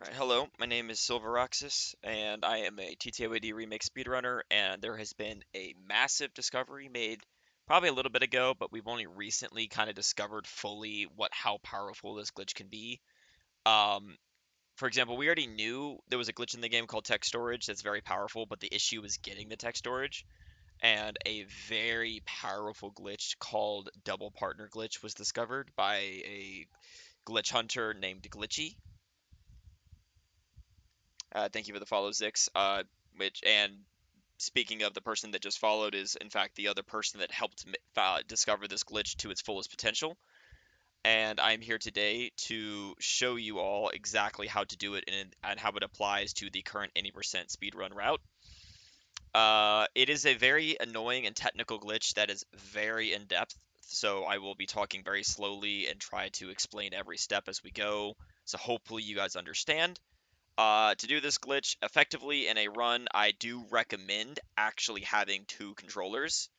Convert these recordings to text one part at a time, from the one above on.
Alright, hello, my name is Silveraxis, and I am a TTYD Remake speedrunner, and there has been a massive discovery made probably a little bit ago, but we've only recently kind of discovered fully how powerful this glitch can be. Um, for example, we already knew there was a glitch in the game called text storage that's very powerful, but the issue was getting the text storage, and a very powerful glitch called double partner glitch was discovered by a glitch hunter named Glitchy. Thank you for the follow, Zix. And speaking of the person that just followed, is in fact the other person that helped discover this glitch to its fullest potential. And I'm here today to show you all exactly how to do it and how it applies to the current any percent speedrun route. It is a very annoying and technical glitch that is very in depth, so I will be talking very slowly and try to explain every step as we go. So hopefully you guys understand. To do this glitch effectively in a run, I do recommend actually having two controllers.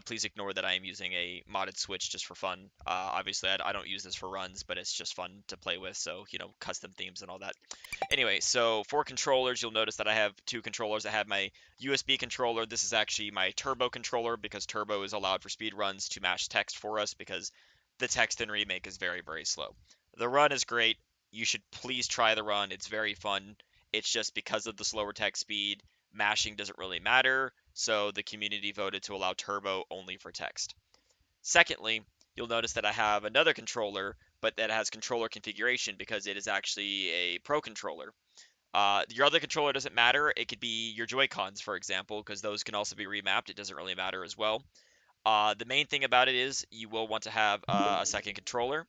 Please ignore that I am using a modded Switch just for fun. Obviously, I don't use this for runs, but it's just fun to play with, so, custom themes and all that. Anyway, so for controllers, you'll notice that I have two controllers. I have my USB controller. This is actually my turbo controller because turbo is allowed for speed runs to match text for us because the text in Remake is very, very slow. The run is great. You should please try the run. It's very fun. It's just because of the slower text speed, mashing doesn't really matter, so the community voted to allow turbo only for text. Secondly, you'll notice that I have another controller, but that has controller configuration because it is actually a pro controller. Your other controller doesn't matter. It could be your Joy-Cons, for example, because those can also be remapped. It doesn't really matter as well. The main thing about it is you will want to have a second controller.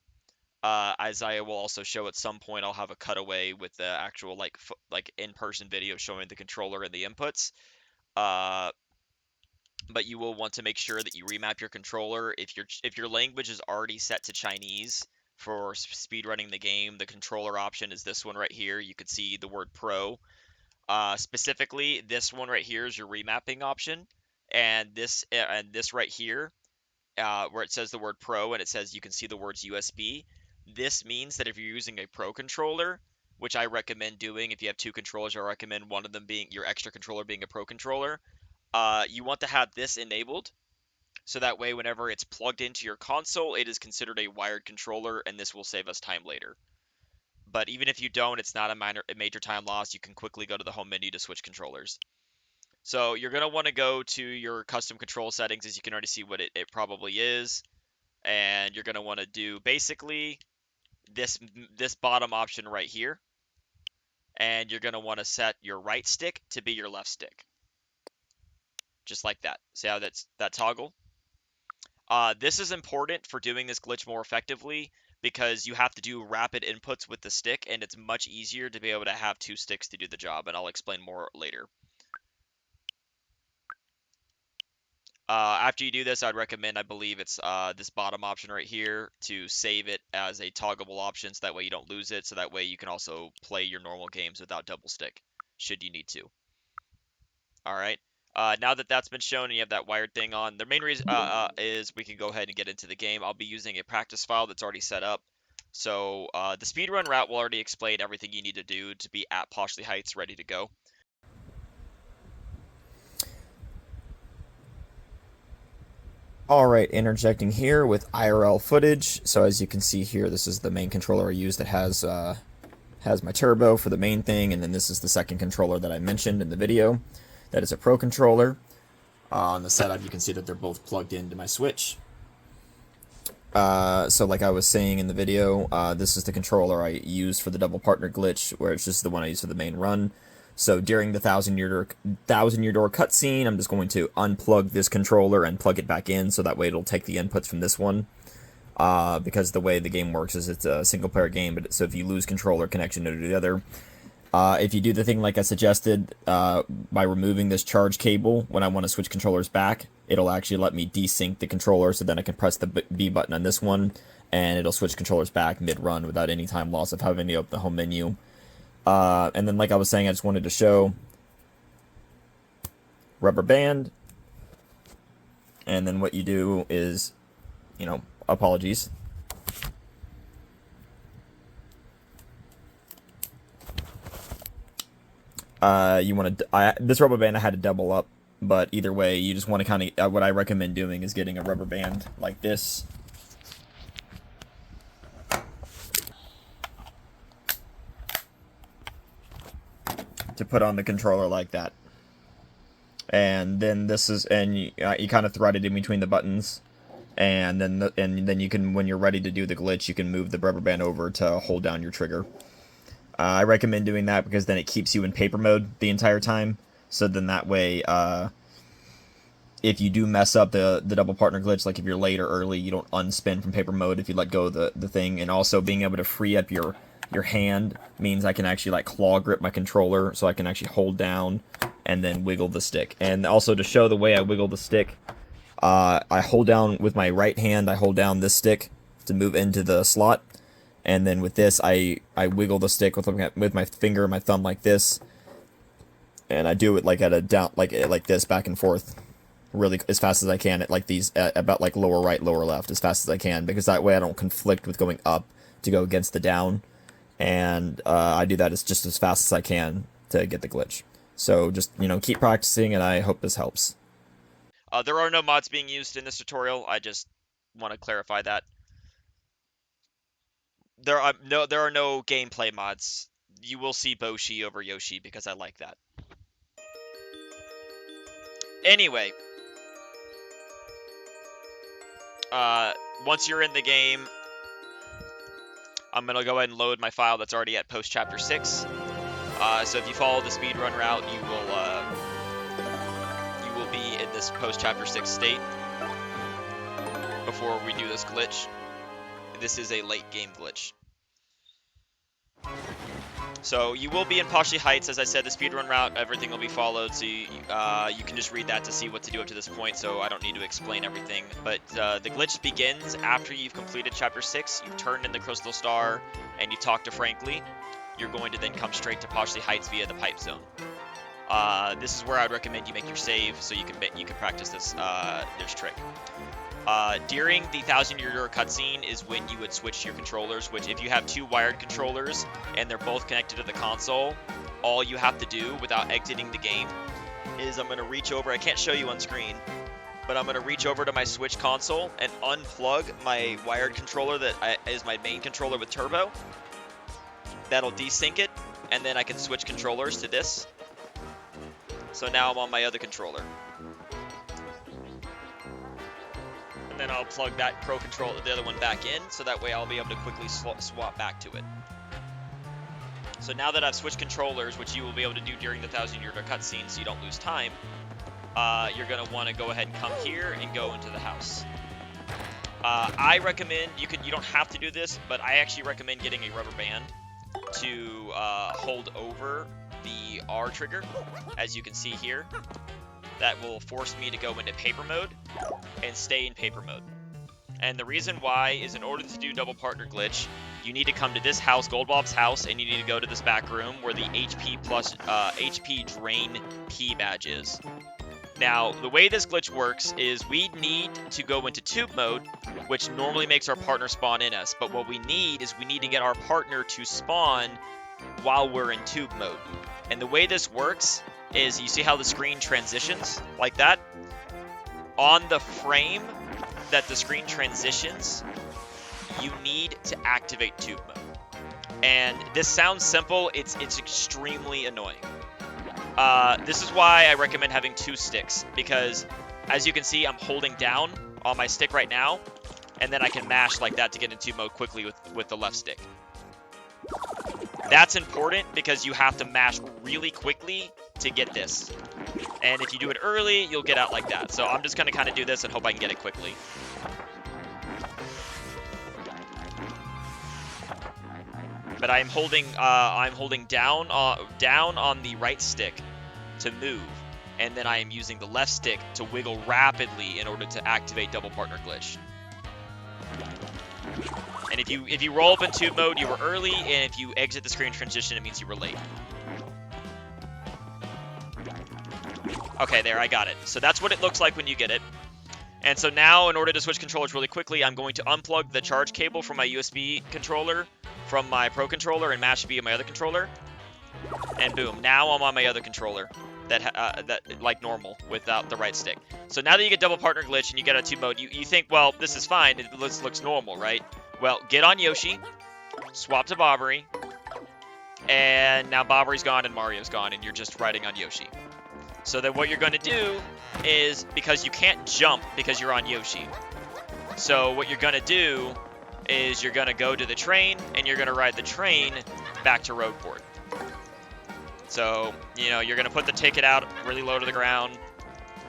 As I will also show at some point, I'll have a cutaway with the actual like in-person video showing the controller and the inputs. Uh, but you will want to make sure that you remap your controller. If your language is already set to Chinese for speedrunning the game, the controller option is this one right here. You can see the word Pro. Specifically, this one right here is your remapping option, and this right here, where it says the word Pro and it says you can see the words USB. This means that if you're using a Pro controller, which I recommend doing, if you have two controllers, I recommend one of them being your extra controller being a Pro controller. You want to have this enabled, so that way whenever it's plugged into your console, it is considered a wired controller, and this will save us time later. But even if you don't, it's not a major time loss. You can quickly go to the home menu to switch controllers. So you're going to want to go to your custom control settings, as you can already see what it probably is. And you're going to want to do basically this bottom option right here. And you're going to want to set your right stick to be your left stick. Just like that. See how that toggle? This is important for doing this glitch more effectively because you have to do rapid inputs with the stick, and it's much easier to be able to have two sticks to do the job, and I'll explain more later. After you do this, I'd recommend, I believe it's this bottom option right here, to save it as a toggleable option so that way you don't lose it, so that way you can also play your normal games without double stick, should you need to. All right. Now that that's been shown and you have that wired thing on, the main reason is we can go ahead and get into the game. I'll be using a practice file that's already set up. So the speedrun route will already explain everything you need to do to be at Poshley Heights ready to go. Alright, interjecting here with IRL footage. So as you can see here, this is the main controller I use that has my turbo for the main thing, and then this is the second controller that I mentioned in the video. That is a Pro controller. On the setup, you can see that they're both plugged into my Switch. So like I was saying in the video, this is the controller I use for the double partner glitch, where it's just the one I use for the main run. So during the thousand year door cutscene, I'm just going to unplug this controller and plug it back in, so that way it'll take the inputs from this one. Because the way the game works is it's a single player game, but so if you lose controller connection to the other, if you do the thing like I suggested, by removing this charge cable, when I want to switch controllers back, it'll actually let me desync the controller, so then I can press the B button on this one, and it'll switch controllers back mid-run without any time loss of having to open the home menu. And then, like I was saying, I just wanted to show rubber band, and then what you do is, apologies. You want to this rubber band I had to double up, but either way, you just want to kind of what I recommend doing is getting a rubber band like this. To put on the controller like that. And then this is, and you kind of thread it in between the buttons, and then you can, when you're ready to do the glitch, you can move the rubber band over to hold down your trigger. I recommend doing that because then it keeps you in paper mode the entire time. So then that way, if you do mess up the double partner glitch, like if you're late or early, you don't unspin from paper mode if you let go of the thing. And also being able to free up your hand means I can actually like claw grip my controller, so I can actually hold down and then wiggle the stick. And also to show the way I wiggle the stick, I hold down with my right hand, I hold down this stick to move into the slot, and then with this I wiggle the stick with my finger and my thumb like this, and I do it like at a down like this back and forth really as fast as I can at like these about like lower right, lower left as fast as I can, because that way I don't conflict with going up to go against the down. And I do that just as fast as I can to get the glitch. So just, keep practicing, and I hope this helps. There are no mods being used in this tutorial. I just want to clarify that. There are no gameplay mods. You will see Boshi over Yoshi because I like that. Anyway, once you're in the game, I'm gonna go ahead and load my file that's already at post chapter 6. So if you follow the speedrun route, you will be in this post chapter 6 state before we do this glitch. This is a late game glitch. So you will be in Poshi Heights, as I said, the speedrun route, everything will be followed, so you can just read that to see what to do up to this point, so I don't need to explain everything. But the glitch begins after you've completed Chapter 6, you've turned in the Crystal Star, and you talk to Frankly. You're going to then come straight to Poshi Heights via the Pipe Zone. This is where I would recommend you make your save, so you can practice this trick. During the 1,000-year door cutscene is when you would switch your controllers, which if you have 2 wired controllers and they're both connected to the console, all you have to do without exiting the game is I'm going to reach over, I can't show you on screen, but I'm going to reach over to my Switch console and unplug my wired controller that is my main controller with turbo. That'll desync it, and then I can switch controllers to this. So now I'm on my other controller. Then I'll plug that Pro Controller, the other one, back in, so that way I'll be able to quickly swap back to it. So now that I've switched controllers, which you will be able to do during the 1,000-year cutscene so you don't lose time, you're going to want to go ahead and come here and go into the house. I recommend, you don't have to do this, but I actually recommend getting a rubber band to hold over the R trigger, as you can see here. That will force me to go into paper mode and stay in paper mode. And the reason why is in order to do double partner glitch, you need to come to this house, Goldbob's house, and you need to go to this back room where the HP drain P badge is. Now, the way this glitch works is we need to go into tube mode, which normally makes our partner spawn in us. But what we need is we need to get our partner to spawn while we're in tube mode. And the way this works is you see how the screen transitions like that? On the frame that the screen transitions, you need to activate tube mode. And this sounds simple, it's extremely annoying. This is why I recommend having 2 sticks, because as you can see, I'm holding down on my stick right now, and then I can mash like that to get into tube mode quickly with the left stick. That's important because you have to mash really quickly to get this. And if you do it early, you'll get out like that. So I'm just going to kind of do this and hope I can get it quickly. But I'm holding down on the right stick to move, and then I am using the left stick to wiggle rapidly in order to activate double partner glitch. And if you roll up in tube mode, you were early, and if you exit the screen transition, it means you were late. Okay, there, I got it. So that's what it looks like when you get it. And so now, in order to switch controllers really quickly, I'm going to unplug the charge cable from my USB controller from my Pro controller and mash via my other controller. and boom, now I'm on my other controller that like normal without the right stick. So now that you get double partner glitch and you get a 2 mode, you think, well, this is fine. It looks normal, right? Well, get on Yoshi, swap to Bobbery, and now Bobbery's gone and Mario's gone, and you're just riding on Yoshi. So then what you're going to do is, because you can't jump because you're on Yoshi, so what you're going to do is you're going to go to the train, and you're going to ride the train back to Rogueport. So, you know, you're going to put the ticket out really low to the ground.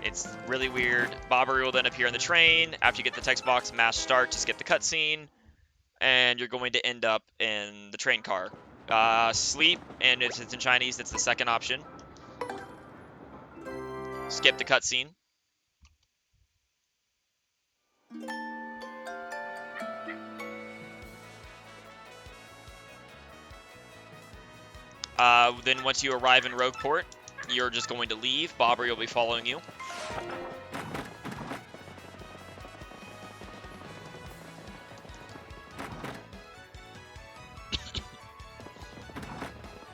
It's really weird. Bobbery will then appear in the train. After you get the text box, mash start to skip the cutscene, and you're going to end up in the train car. Sleep, and if it's in Chinese, that's the second option. Skip the cutscene. Then once you arrive in Rogueport, you're just going to leave. Bobbery will be following you.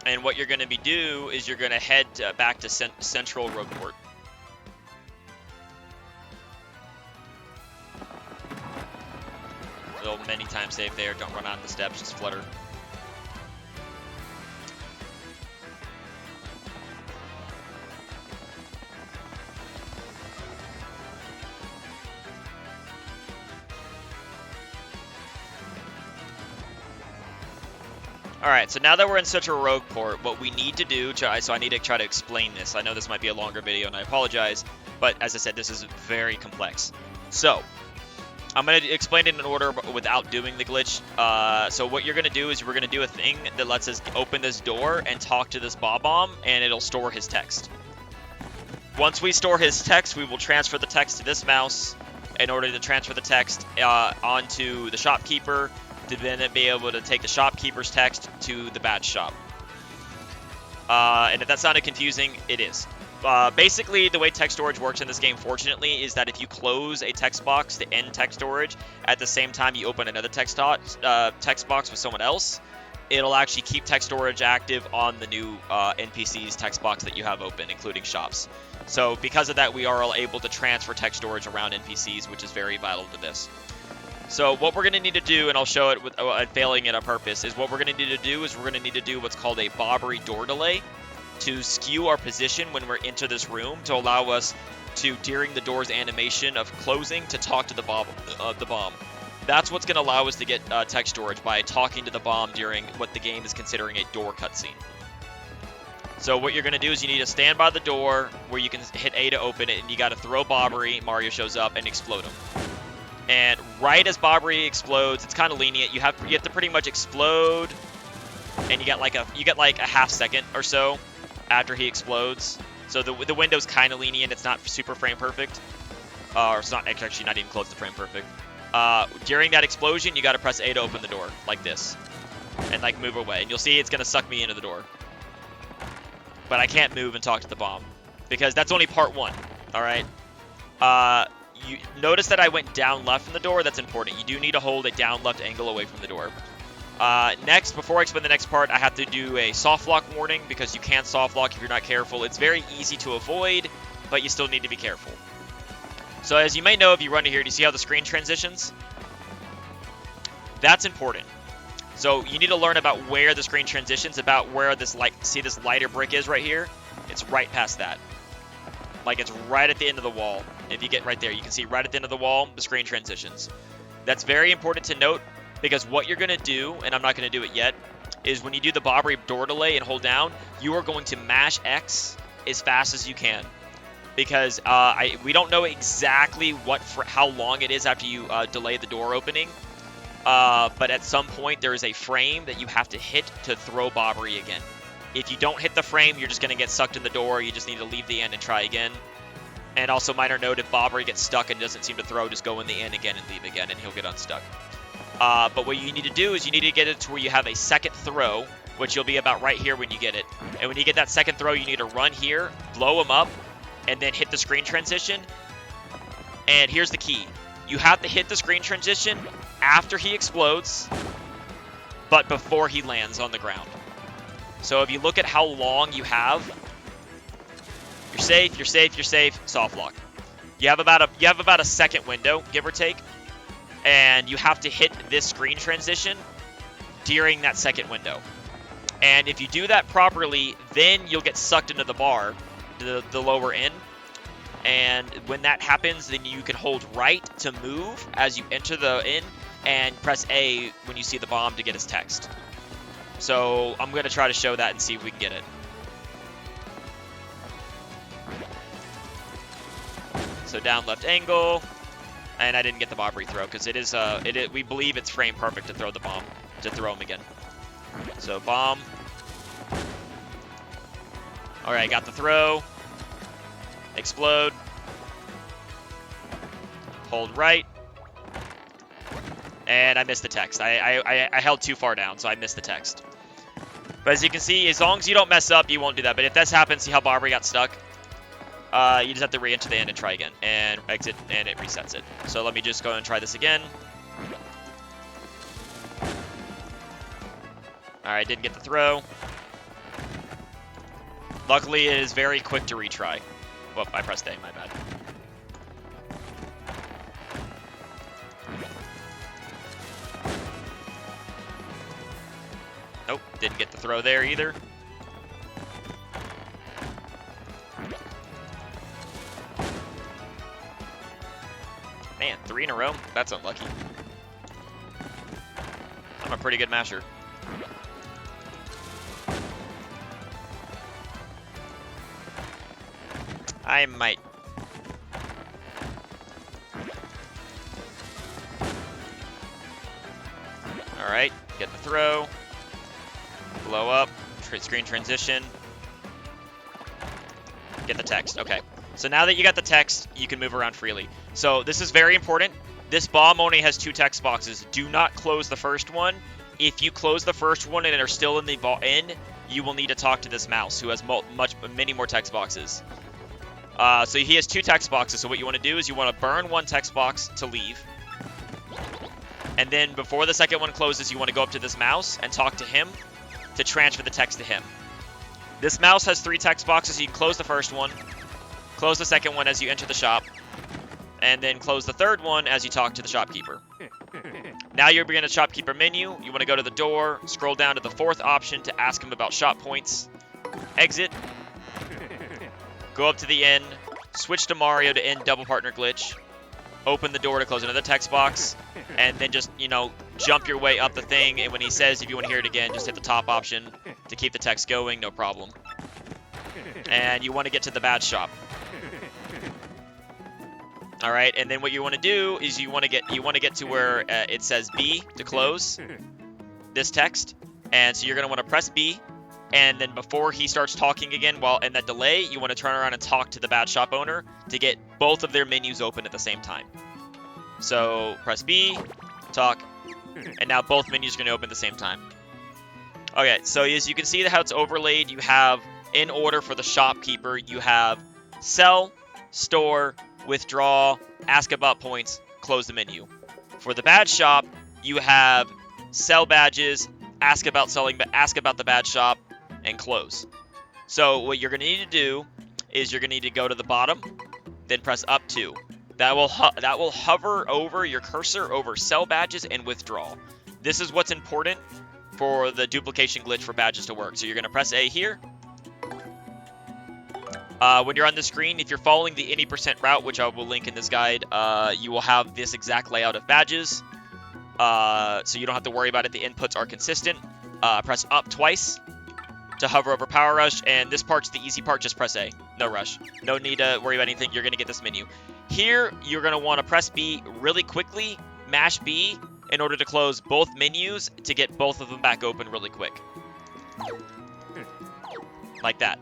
And what you're going to do is you're going to head back to Central Rogueport. Little many time save there. Don't run on the steps, just flutter. Alright, so now that we're in Central Rogueport, what we need to do, so I need to try to explain this. I know this might be a longer video, and I apologize, but as I said, this is very complex. So, I'm going to explain it in order without doing the glitch. So what you're going to do is we're going to do a thing that lets us open this door and talk to this Bob-omb, and it'll store his text. Once we store his text, we will transfer the text to this mouse in order to transfer the text onto the shopkeeper, to then be able to take the shopkeeper's text to the badge shop. And if that sounded confusing, it is. Basically, the way text storage works in this game, fortunately, is that if you close a text box to end text storage, at the same time you open another text box with someone else, it'll actually keep text storage active on the new NPC's text box that you have open, including shops. So because of that, we are all able to transfer text storage around NPCs, which is very vital to this. So what we're going to need to do, and I'll show it with failing it on purpose, is what we're going to need to do is we're going to need to do what's called a Bobbery door delay to skew our position when we're into this room to allow us to, during the door's animation of closing, to talk to the bomb. That's what's going to allow us to get text storage, by talking to the bomb during what the game is considering a door cutscene. So what you're going to do is you need to stand by the door where you can hit A to open it, and you got to throw Bobbery, Mario shows up, and explode him. And right as Bobbery explodes, it's kind of lenient. You have to pretty much explode, and you get like a half second or so after he explodes. So the window's kind of lenient. It's not super frame perfect, or it's not actually not even close to frame perfect. During that explosion, you got to press A to open the door like this, and like move away. And you'll see it's gonna suck me into the door. But I can't move and talk to the bomb because that's only part one. All right. You notice that I went down left from the door. That's important. You do need to hold a down left angle away from the door. Next, before I explain the next part, I have to do a soft lock warning because you can't soft lock if you're not careful. It's very easy to avoid, but you still need to be careful. So as you may know, if you run to here, do you see how the screen transitions? That's important. So you need to learn about where the screen transitions, about where this see this lighter brick is right here? It's right past that. Like it's right at the end of the wall. If you get right there, you can see right at the end of the wall, the screen transitions. That's very important to note because what you're going to do, and I'm not going to do it yet, is when you do the Bobbery door delay and hold down, you are going to mash X as fast as you can. Because we don't know exactly how long it is after you delay the door opening. But at some point, there is a frame that you have to hit to throw Bobbery again. If you don't hit the frame, you're just going to get sucked in the door. You just need to leave the end and try again. And also, minor note, if Bobbery gets stuck and doesn't seem to throw, just go in the end again and leave again, and he'll get unstuck. But what you need to do is you need to get it to where you have a second throw, which you'll be about right here when you get it. And when you get that second throw, you need to run here, blow him up, and then hit the screen transition. And here's the key. You have to hit the screen transition after he explodes, but before he lands on the ground. So if you look at how long you have, you're safe, you're safe, you're safe, soft lock. You have about a second window, give or take, and you have to hit this screen transition during that second window. And if you do that properly, then you'll get sucked into the bar, the lower end. And when that happens, then you can hold right to move as you enter the inn, and press A when you see the bomb to get his text. So I'm going to try to show that and see if we can get it. So down left angle, and I didn't get the bomb rethrow because we believe it's frame perfect to throw the bomb, to throw him again. So bomb. All right, got the throw. Explode. Hold right. And I missed the text. I held too far down, so I missed the text. But as you can see, as long as you don't mess up, you won't do that. But if this happens, see how Barbary got stuck? You just have to re-enter the end and try again. And exit, and it resets it. So let me just go and try this again. Alright, didn't get the throw. Luckily, it is very quick to retry. Whoop, I pressed A, my bad. Nope, didn't get the throw there either. Man, 3 in a row? That's unlucky. I'm a pretty good masher. I might. Alright, get the throw. Blow up, screen transition. Get the text, okay. So now that you got the text, you can move around freely. So this is very important. This bomb only has 2 text boxes. Do not close the first one. If you close the first one and are still in the end, you will need to talk to this mouse who has many more text boxes. So he has 2 text boxes. So what you want to do is you want to burn 1 text box to leave. And then before the second one closes, you want to go up to this mouse and talk to him to transfer the text to him. This mouse has 3 text boxes, so you can close the first one, close the second one as you enter the shop, and then close the third one as you talk to the shopkeeper. Now you're beginning the shopkeeper menu. You want to go to the door, scroll down to the 4th option to ask him about shop points, exit, go up to the end, switch to Mario to end double partner glitch, open the door to close another text box, and then just, jump your way up the thing, and when he says if you want to hear it again, just hit the top option to keep the text going, no problem. And you want to get to the badge shop. All right, and then what you want to do is you want to get to where it says B to close this text, and so you're going to want to press B, and then before he starts talking again, while in that delay, you want to turn around and talk to the badge shop owner to get both of their menus open at the same time. So press B, talk, and now both menus are going to open at the same time. Okay, so as you can see how it's overlaid, you have, in order for the shopkeeper, you have sell, store, withdraw, ask about points, close the menu. For the badge shop, you have sell badges, ask about the badge shop, and close. So what you're going to need to do is you're going to need to go to the bottom, then press up 2. That will hover over your cursor over sell badges and withdraw. This is what's important for the duplication glitch for badges to work. So you're going to press A here. When you're on the screen, if you're following the any % route, which I will link in this guide, you will have this exact layout of badges. So you don't have to worry about it. The inputs are consistent. Press up twice to hover over Power Rush, and this part's the easy part. Just press A. No rush. No need to worry about anything. You're going to get this menu. Here, you're going to want to press B really quickly, mash B, in order to close both menus to get both of them back open really quick. Like that.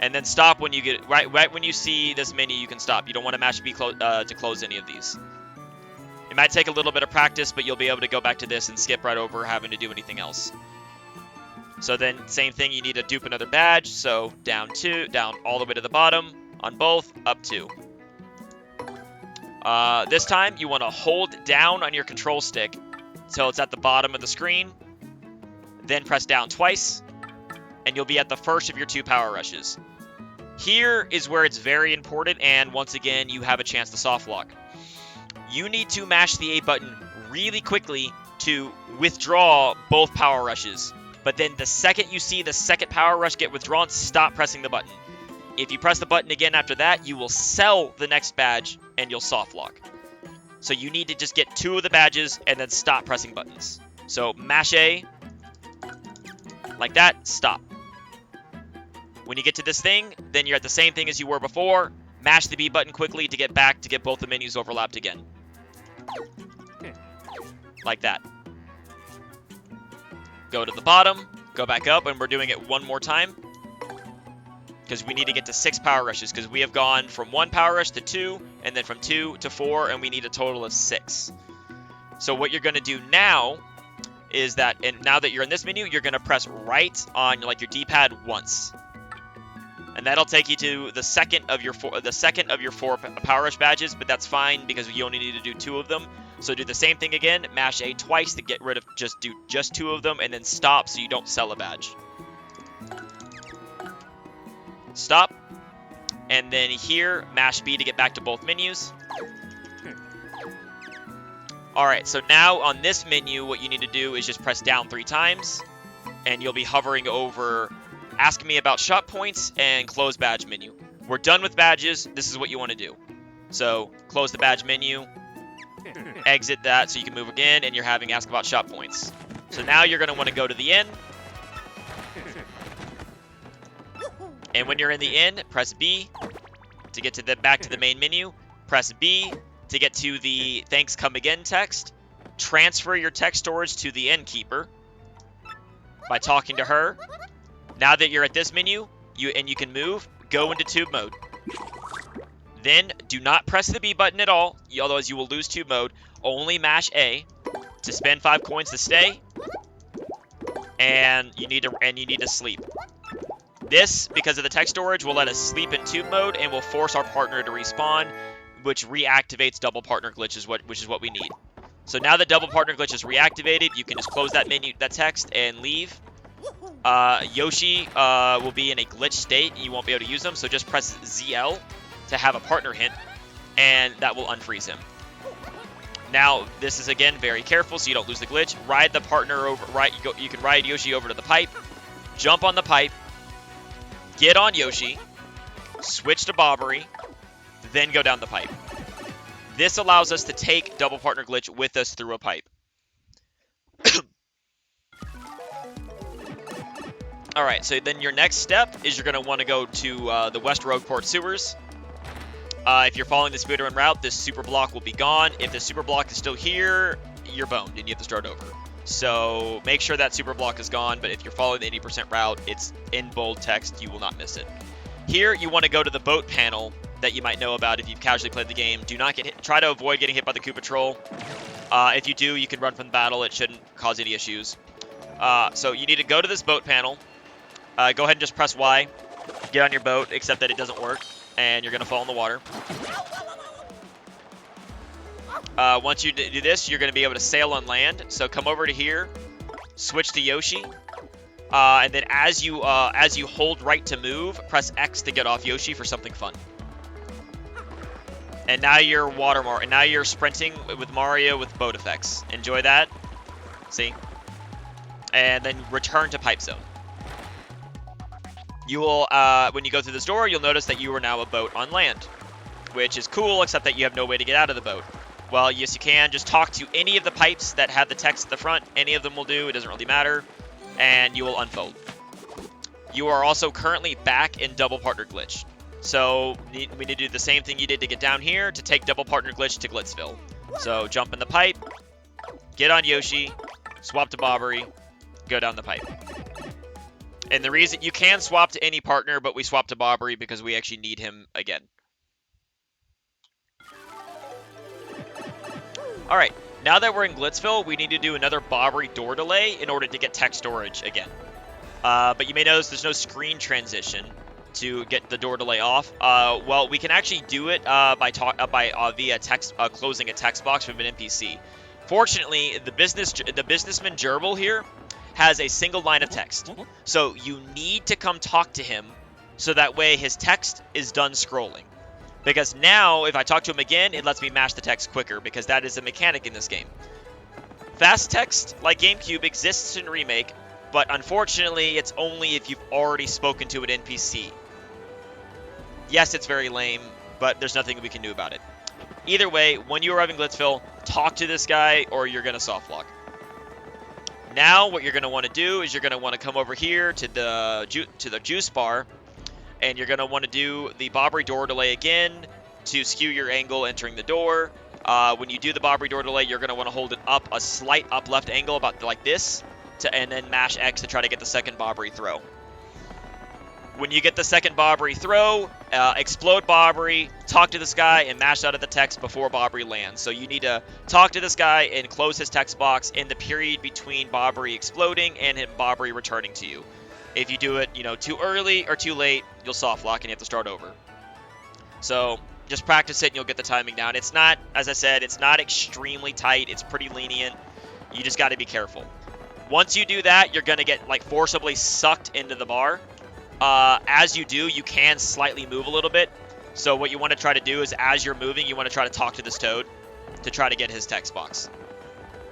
And then stop when you get, right when you see this menu, you can stop. You don't want to mash B to close any of these. It might take a little bit of practice, but you'll be able to go back to this and skip right over having to do anything else. So then, same thing, you need to dupe another badge. So down all the way to the bottom on both, up 2. This time, you want to hold down on your control stick until it's at the bottom of the screen. Then press down twice. and you'll be at the first of your 2 power rushes. Here is where it's very important, and once again, you have a chance to soft lock. You need to mash the A button really quickly to withdraw both power rushes. But then the second you see the second power rush get withdrawn, stop pressing the button. If you press the button again after that, you will sell the next badge and you'll soft lock. So you need to just get 2 of the badges and then stop pressing buttons. So mash A, like that, stop. When you get to this thing, then you're at the same thing as you were before. Mash the B button quickly to get back to get both the menus overlapped again. Like that. Go to the bottom, go back up, and we're doing it one more time. Because we need to get to 6 power rushes, because we have gone from 1 power rush to 2, and then from 2 to 4, and we need a total of 6. So what you're going to do now is that, and now that you're in this menu, you're going to press right on like your D-pad once. And that'll take you to the second of your 4 power rush badges, but that's fine because you only need to do 2 of them. So do the same thing again, mash A twice to get rid of just 2 of them, and then stop so you don't sell a badge. Stop. And then here, mash B to get back to both menus. Alright, so now on this menu, what you need to do is just press down 3 times, and you'll be hovering over Ask Me About Shop Points and Close Badge menu. We're done with badges. This is what you want to do. So, close the badge menu, exit that so you can move again, and you're having Ask About Shop Points. So now you're going to want to go to the inn. And when you're in the inn, press B to get to the back to the main menu. Press B to get to the Thanks Come Again text. Transfer your text storage to the innkeeper by talking to her. Now that you're at this menu, you can move, go into tube mode. Then do not press the B button at all, otherwise you will lose tube mode. Only mash A to spend 5 coins to stay. And you need to sleep. This, because of the text storage, will let us sleep in tube mode and will force our partner to respawn, which reactivates double partner glitch, which is what we need. So now that double partner glitch is reactivated, you can just close that menu, that text, and leave. Yoshi will be in a glitch state, and you won't be able to use them, so just press ZL to have a partner hint, and that will unfreeze him. Now, this is, again, very careful so you don't lose the glitch. Ride the partner over, you can ride Yoshi over to the pipe, jump on the pipe, get on Yoshi, switch to Bobbery, then go down the pipe. This allows us to take double partner glitch with us through a pipe. Alright, so then your next step is you're going to want to go to the West Rogueport Sewers. If you're following the speedrun route, this super block will be gone. If the super block is still here, you're boned and you have to start over. So make sure that super block is gone, but if you're following the 80% route, it's in bold text, you will not miss it. Here, you want to go to the boat panel that you might know about if you've casually played the game. Do not get hit. Try to avoid getting hit by the Koopa Troll. If you do, you can run from the battle. It shouldn't cause any issues. So you need to go to this boat panel. Go ahead and just press Y. Get on your boat, except that it doesn't work, and you're going to fall in the water. Once you do this, you're going to be able to sail on land. So come over to here, switch to Yoshi, and then as you hold right to move, press X to get off Yoshi for something fun. And now you're and now you're sprinting with Mario with boat effects. Enjoy that. See? And then return to Pipe Zone. You will, when you go through this door, you'll notice that you are now a boat on land, which is cool, except that you have no way to get out of the boat. Well, yes, you can. Just talk to any of the pipes that have the text at the front. Any of them will do. It doesn't really matter. And you will unfold. You are also currently back in double partner glitch. So we need to do the same thing you did to get down here to take double partner glitch to Glitzville. So jump in the pipe, get on Yoshi, swap to Bobbery, go down the pipe. And the reason you can swap to any partner, but we swap to Bobbery because we actually need him again. Alright, now that we're in Glitzville, we need to do another Bobbery door delay in order to get text storage again. But you may notice there's no screen transition to get the door delay off. Well, we can actually do it via text, closing a text box from an NPC. Fortunately, the businessman Gerbil here has a single line of text. So you need to come talk to him so that way his text is done scrolling. Because now, if I talk to him again, it lets me mash the text quicker, because that is a mechanic in this game. Fast text, like GameCube, exists in Remake, but unfortunately, it's only if you've already spoken to an NPC. Yes, it's very lame, but there's nothing we can do about it. Either way, when you arrive in Glitzville, talk to this guy, or you're going to soft lock. Now, what you're going to want to do is you're going to want to come over here to the juice bar, and you're going to want to do the Bobbery door delay again to skew your angle entering the door. When you do the Bobbery door delay, you're going to want to hold it up a slight up left angle, about like this, and then mash X to try to get the second Bobbery throw. When you get the second Bobbery throw, explode Bobbery, talk to this guy, and mash out of the text before Bobbery lands. So you need to talk to this guy and close his text box in the period between Bobbery exploding and him Bobbery returning to you. If you do it, too early or too late, you'll soft lock and you have to start over. So just practice it and you'll get the timing down. It's not, as I said, it's not extremely tight. It's pretty lenient. You just got to be careful. Once you do that, you're going to get like forcibly sucked into the bar. As you do, you can slightly move a little bit. So what you want to try to do is, as you're moving, you want to try to talk to this toad to try to get his text box.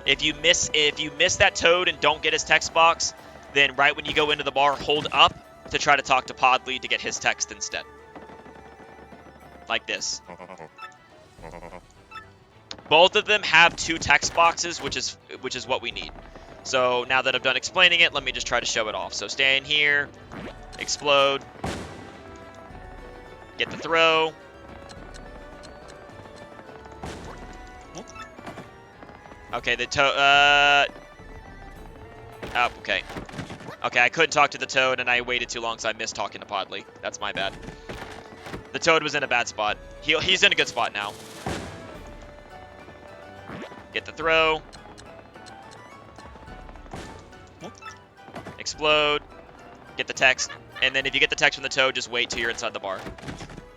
If you miss that toad and don't get his text box, then right when you go into the bar, hold up to try to talk to Podlead to get his text instead. Like this. Both of them have 2 text boxes, which is what we need. So now that I've done explaining it, let me just try to show it off. So stay in here, explode, get the throw. Okay, the toad, oh, okay. Okay, I couldn't talk to the toad, and I waited too long, so I missed talking to Podley. That's my bad. The toad was in a bad spot. He's in a good spot now. Get the throw. Explode. Get the text. And then if you get the text from the toad, just wait till you're inside the bar.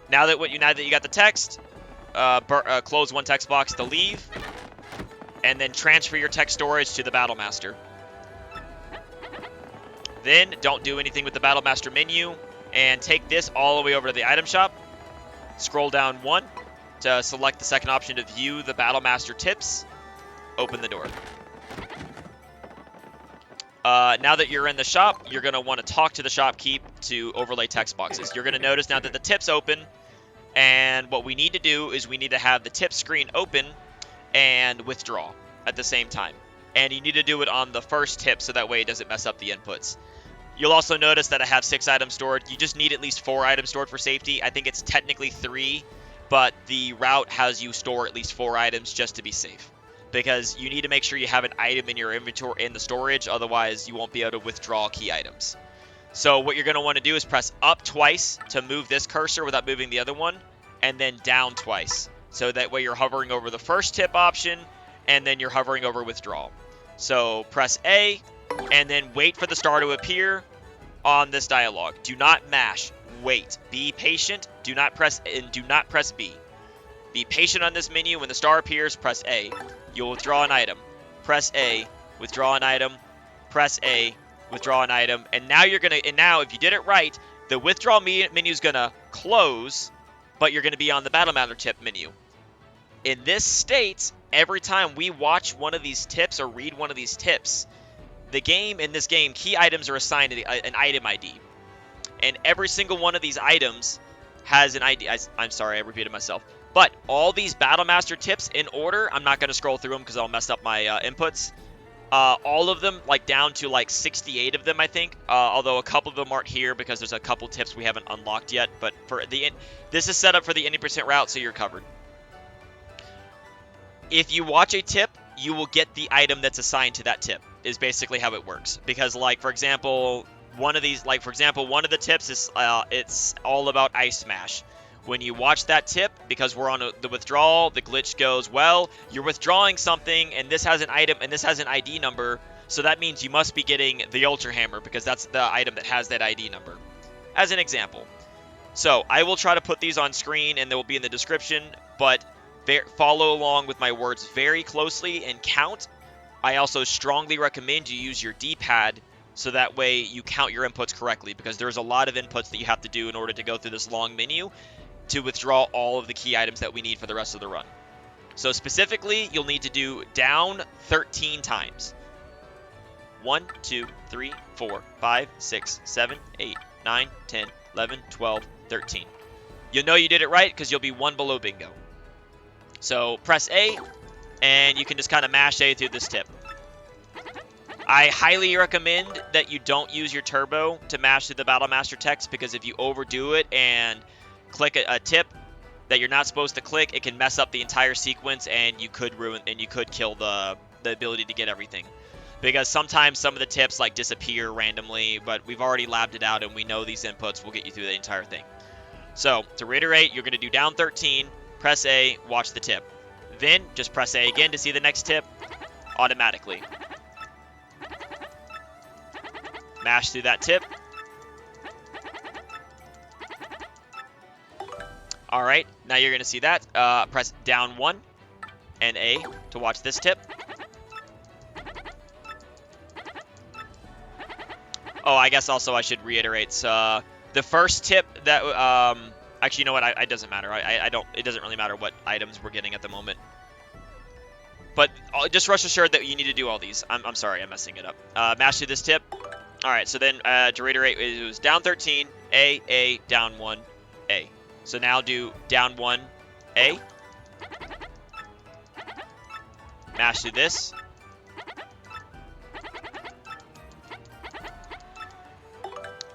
Now that you got the text, close one text box to leave, and then transfer your text storage to the Battlemaster. Then don't do anything with the Battlemaster menu, and take this all the way over to the item shop. Scroll down 1 to select the second option to view the Battlemaster tips. Open the door. Now that you're in the shop, you're going to want to talk to the shopkeep to overlay text boxes. You're going to notice now that the tip's open, and what we need to do is we need to have the tip screen open and withdraw at the same time. And you need to do it on the first tip so that way it doesn't mess up the inputs. You'll also notice that I have 6 items stored. You just need at least 4 items stored for safety. I think it's technically 3, but the route has you store at least 4 items just to be safe. Because you need to make sure you have an item in your inventory in the storage, otherwise you won't be able to withdraw key items. So what you're going to want to do is press up twice to move this cursor without moving the other one, and then down twice. So that way you're hovering over the first tip option, and then you're hovering over withdrawal. So press A, and then wait for the star to appear on this dialog. Do not mash. Wait. Be patient. Do not press B. Be patient on this menu. When the star appears, press A. You'll withdraw an item. Press A. Withdraw an item. Press A. Withdraw an item. And now if you did it right, the withdrawal menu is gonna close, but you're gonna be on the Battlemaster tip menu. In this state, every time we watch one of these tips or read one of these tips, in this game, key items are assigned an item ID. And every single one of these items has an ID. I'm sorry, I repeated myself. But all these Battlemaster tips in order, I'm not going to scroll through them because I'll mess up my inputs. All of them, like down to like 68 of them, I think. Although a couple of them aren't here because there's a couple tips we haven't unlocked yet. But this is set up for the 80% route, so you're covered. If you watch a tip, you will get the item that's assigned to that tip, is basically how it works. Because, like, for example, one of the tips is it's all about Ice Smash. When you watch that tip, because we're on the withdrawal, the glitch goes, well, you're withdrawing something, and this has an item, and this has an ID number, so that means you must be getting the Ultra Hammer, because that's the item that has that ID number. As an example. So, I will try to put these on screen, and they will be in the description, but follow along with my words very closely and count I also strongly recommend you use your D-pad so that way you count your inputs correctly, because there's a lot of inputs that you have to do in order to go through this long menu to withdraw all of the key items that we need for the rest of the run. So specifically, you'll need to do down 13 times. 1, 2, 3, 4, 5, 6, 7, 8, 9, 10, 11, 12, 13. You'll know you did it right because you'll be one below bingo. So press A, and you can just kind of mash A through this tip. I highly recommend that you don't use your turbo to mash through the Battle Master text, because if you overdo it and click a tip that you're not supposed to click, it can mess up the entire sequence, and you could kill the ability to get everything. Because sometimes some of the tips like disappear randomly, but we've already labbed it out and we know these inputs will get you through the entire thing. So to reiterate, you're going to do down 13, press A, watch the tip. Then just press A again to see the next tip automatically. Mash through that tip. All right, now you're going to see that. Press down 1 and A to watch this tip. Oh, I guess also I should reiterate. The first tip that actually, you know what? It doesn't matter. I don't. It doesn't really matter what items we're getting at the moment. But just rest assured that you need to do all these. I'm sorry, I'm messing it up. Mash through this tip. All right. So then to reiterate, it was down 13, A, down 1, A. So now do down 1, A. Mash through this.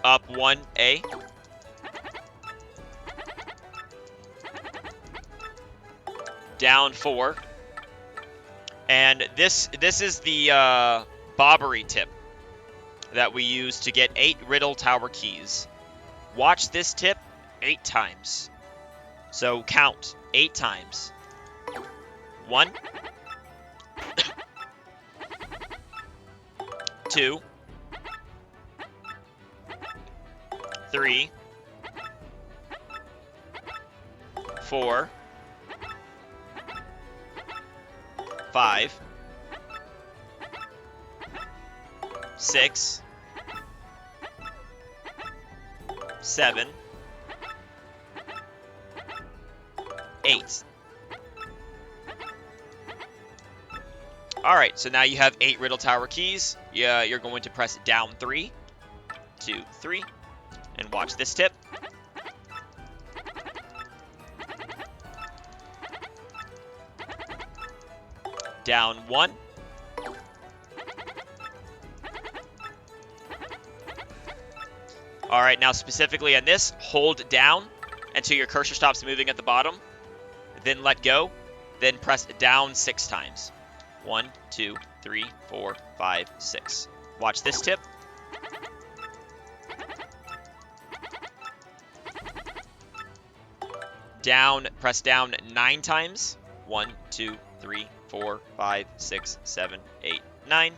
Up 1, A. Down 4. And this is the Bobbery tip that we use to get 8 Riddle Tower keys. Watch this tip 8 times. So count 8 times. 1, 2, 3, 4, 5, 6, 7, 8. All right, so now you have 8 Riddle Tower keys. Yeah, you're going to press down 3, 2, 3, and watch this tip. Down 1. All right, now specifically on this, hold down until your cursor stops moving at the bottom. Then let go. Then press down 6 times. 1, 2, 3, 4, 5, 6. Watch this tip. Down, press down 9 times. 1, 2, 3, 4, 5, 6, 7, 8, 9.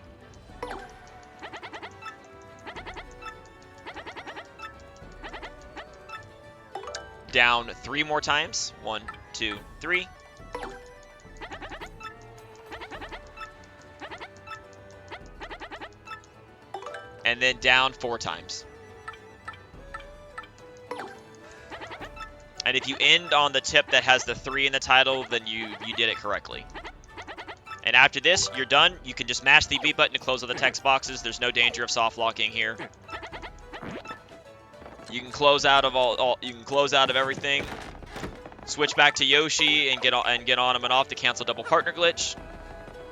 Down 3 more times. 1, 2, 3. And then down 4 times. And if you end on the tip that has the 3 in the title, then you did it correctly. And after this, you're done. You can just mash the B button to close all the text boxes. There's no danger of soft locking here. You can close out of you can close out of everything. Switch back to Yoshi and get on him and off to cancel double partner glitch.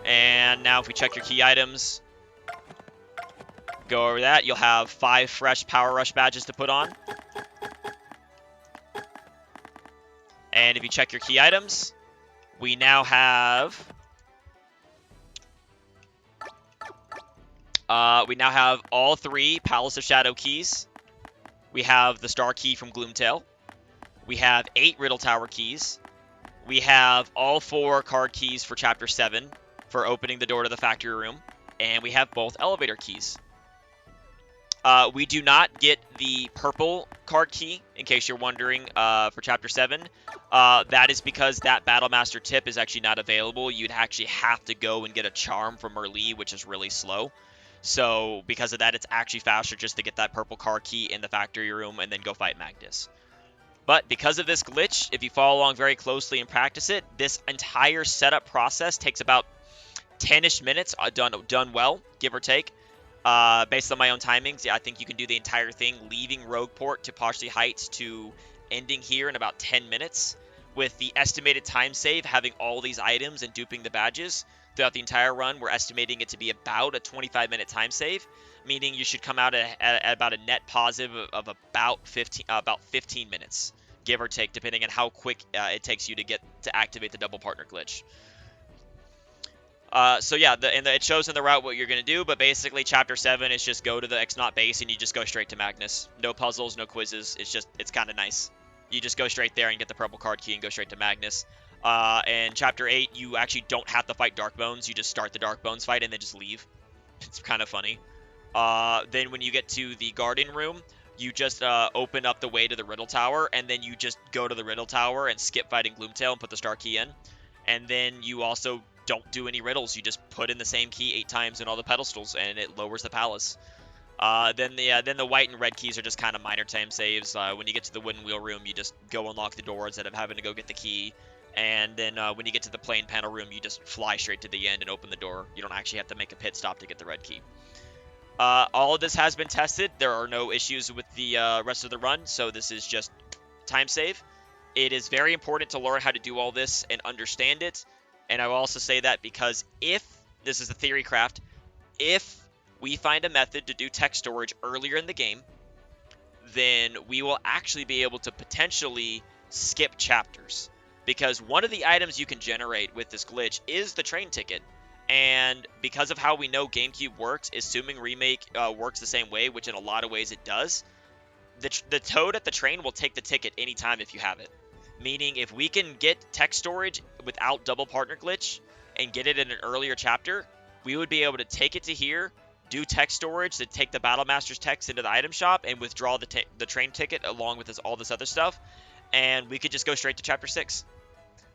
And now if we check your key items, go over that, you'll have 5 fresh Power Rush badges to put on. And if you check your key items, we now have all 3 Palace of Shadow keys. We have the Star Key from Gloomtail. We have 8 Riddle Tower keys. We have all 4 card keys for Chapter 7 for opening the door to the factory room. And we have both elevator keys. We do not get the purple card key, in case you're wondering, for Chapter 7. That is because that Battlemaster tip is actually not available. You'd actually have to go and get a charm from Merlee, which is really slow. So because of that, it's actually faster just to get that purple card key in the factory room and then go fight Magnus. But because of this glitch, if you follow along very closely and practice it, this entire setup process takes about 10-ish minutes, done well, give or take. Based on my own timings, yeah, I think you can do the entire thing, leaving Rogueport to Parsley Heights to ending here in about 10 minutes, with the estimated time save having all these items and duping the badges throughout the entire run. We're estimating it to be about a 25-minute time save, meaning you should come out at about a net positive of about 15 minutes, give or take, depending on how quick it takes you to get to activate the double partner glitch. So yeah, it shows in the route what you're gonna do, but basically Chapter 7 is just go to the X-Naught base and you just go straight to Magnus. No puzzles, no quizzes. It's kind of nice. You just go straight there and get the purple card key and go straight to Magnus. And Chapter 8, you actually don't have to fight Darkbones. You just start the Darkbones fight and then just leave. It's kind of funny. Then when you get to the Garden Room, you just open up the way to the Riddle Tower, and then you just go to the Riddle Tower and skip fighting Gloomtail and put the star key in. And then you also don't do any riddles. You just put in the same key 8 times in all the pedestals, and it lowers the palace. Then the white and red keys are just kind of minor time saves. When you get to the wooden wheel room, you just go unlock the door instead of having to go get the key. And then when you get to the plain panel room, you just fly straight to the end and open the door. You don't actually have to make a pit stop to get the red key. All of this has been tested. There are no issues with the rest of the run, so this is just time save. It is very important to learn how to do all this and understand it. And I will also say that because if, this is a theory craft, if we find a method to do text storage earlier in the game, then we will actually be able to potentially skip chapters. Because one of the items you can generate with this glitch is the train ticket. And because of how we know GameCube works, assuming Remake works the same way, which in a lot of ways it does, the toad at the train will take the ticket anytime if you have it. Meaning if we can get text storage without double partner glitch and get it in an earlier chapter, we would be able to take it to here, do text storage to take the Battlemaster's text into the item shop and withdraw the train ticket along with all this other stuff, and we could just go straight to chapter 6.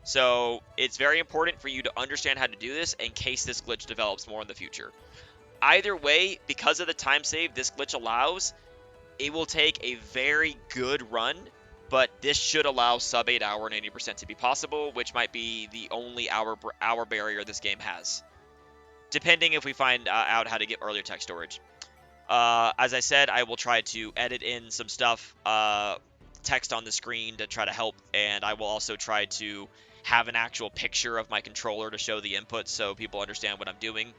So it's very important for you to understand how to do this in case this glitch develops more in the future. Either way, because of the time save this glitch allows, it will take a very good run, but this should allow sub 8 hour and 80% to be possible, which might be the only hour barrier this game has, depending if we find out how to get earlier text storage. As I said, I will try to edit in some stuff, text on the screen to try to help, and I will also try to have an actual picture of my controller to show the inputs so people understand what I'm doing.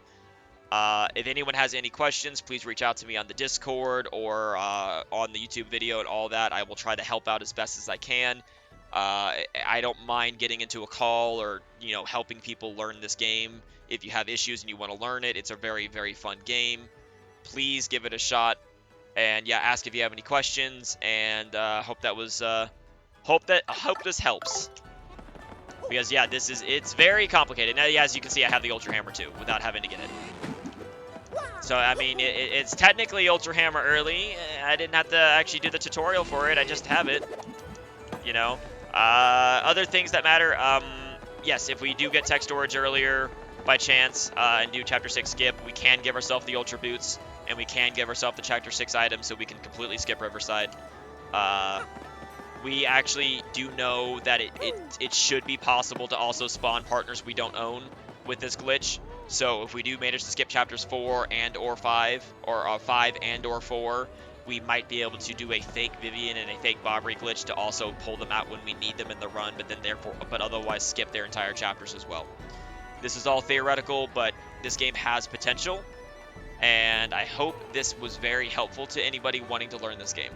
If anyone has any questions, please reach out to me on the Discord or on the YouTube video and all that. I will try to help out as best as I can. I don't mind getting into a call or, helping people learn this game. If you have issues and you want to learn it, it's a very, very fun game. Please give it a shot. And yeah, ask if you have any questions. And hope this helps. Because yeah, it's very complicated. Now, yeah, as you can see, I have the Ultra Hammer too, without having to get it. So, I mean, it's technically Ultra Hammer early. I didn't have to actually do the tutorial for it. I just have it, Other things that matter, yes, if we do get tech storage earlier by chance and do Chapter 6 skip, we can give ourselves the Ultra Boots, and we can give ourselves the Chapter 6 item so we can completely skip Riverside. We actually do know that it should be possible to also spawn partners we don't own with this glitch. So if we do manage to skip chapters 4 and or 5, or 5 and or 4, we might be able to do a fake Vivian and a fake Bobbery glitch to also pull them out when we need them in the run, but otherwise skip their entire chapters as well. This is all theoretical, but this game has potential, and I hope this was very helpful to anybody wanting to learn this game.